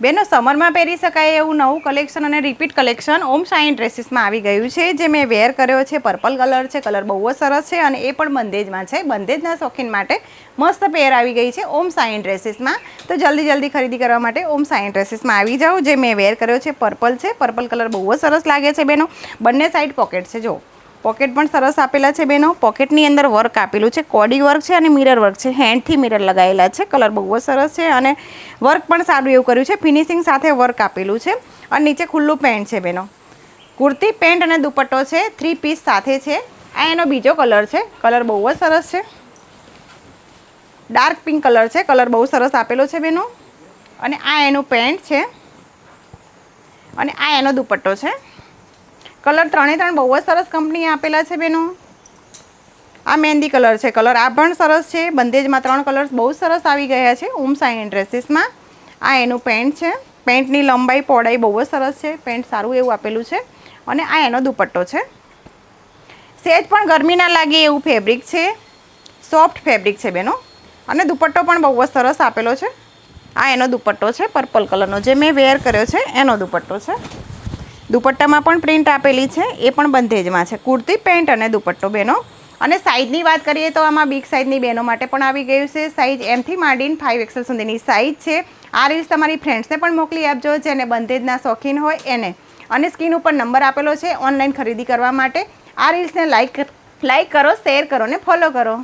બેનો સમરમાં પહેરી શકાય એવું નવું કલેક્શન અને રિપીટ કલેક્શન ઓમ શાઇન ડ્રેસીસમાં આવી ગયું છે, જે મેં વેર કર્યો છે. પર્પલ કલર છે, કલર બહુ જ સરસ છે અને એ પણ બંદેજમાં છે. બંદેજના શોખીન માટે મસ્ત પેર આવી ગઈ છે ઓમ શાઇન ડ્રેસીસમાં. તો જલ્દી ખરીદી કરવા માટે ઓમ શાઇન ડ્રેસીસમાં આવી જાઓ. જે મેં વેર કર્યો છે પર્પલ છે, પર્પલ કલર બહુ જ સરસ લાગે છે બેનો. બંને સાઈડ પોકેટ છે, જો પોકેટ પણ સરસ આપેલા છે બેનો. પોકેટની અંદર વર્ક આપેલું છે, કોડી વર્ક છે અને મિરર વર્ક છે. હેન્ડથી મિરર લગાવેલા છે. કલર બહુ જ સરસ છે અને વર્ક પણ સારું એવું કર્યું છે. ફિનિશિંગ સાથે વર્ક આપેલું છે અને નીચે ખુલ્લું પેન્ટ છે બેનો. કુર્તી, પેન્ટ અને દુપટ્ટો છે, 3 પીસ સાથે છે. આ એનો બીજો કલર છે. કલર બહુ જ સરસ છે, ડાર્ક પિંક કલર છે. કલર બહુ સરસ આપેલો છે બેનો. અને આ એનું પેન્ટ છે અને આ એનો દુપટ્ટો છે. કલર 3 બહુ જ સરસ કંપનીએ આપેલા છે બેનો. આ મહેંદી કલર છે. કલર આ પણ સરસ છે. બંદેજમાં 3 કલર્સ બહુ સરસ આવી ગયા છે ઓમ શાઇન ડ્રેસીસમાં. આ એનું પેન્ટ છે. પેન્ટની લંબાઈ પહોળાઈ બહુ જ સરસ છે. પેન્ટ સારું એવું આપેલું છે અને આ એનો દુપટ્ટો છે. સેજ પણ ગરમી ના લાગે એવું ફેબ્રિક છે. સોફ્ટ ફેબ્રિક છે બેનો. અને દુપટ્ટો પણ બહુ જ સરસ આપેલો છે. આ એનો દુપટ્ટો છે પર્પલ કલરનો, જે મેં વેર કર્યો છે એનો દુપટ્ટો છે. દુપટ્ટામાં પણ પ્રિન્ટ આપેલી છે, એ પણ બંધેજમાં છે. કુર્તી, પેન્ટ અને દુપટ્ટો બેનો. અને સાઇઝની વાત કરીએ તો આમાં બિગ સાઇઝની બહેનો માટે પણ આવી ગયું છે. સાઇઝ એમથી માંડીને 5XL સુધીની સાઇઝ છે. આ રીલ્સ તમારી ફ્રેન્ડ્સને પણ મોકલી આપજો, જેને બંધેજના શોખીન હોય એને. અને સ્ક્રીન ઉપર નંબર આપેલો છે ઓનલાઈન ખરીદી કરવા માટે. આ રીલ્સને લાઈક કરો, શેર કરો અને ફોલો કરો.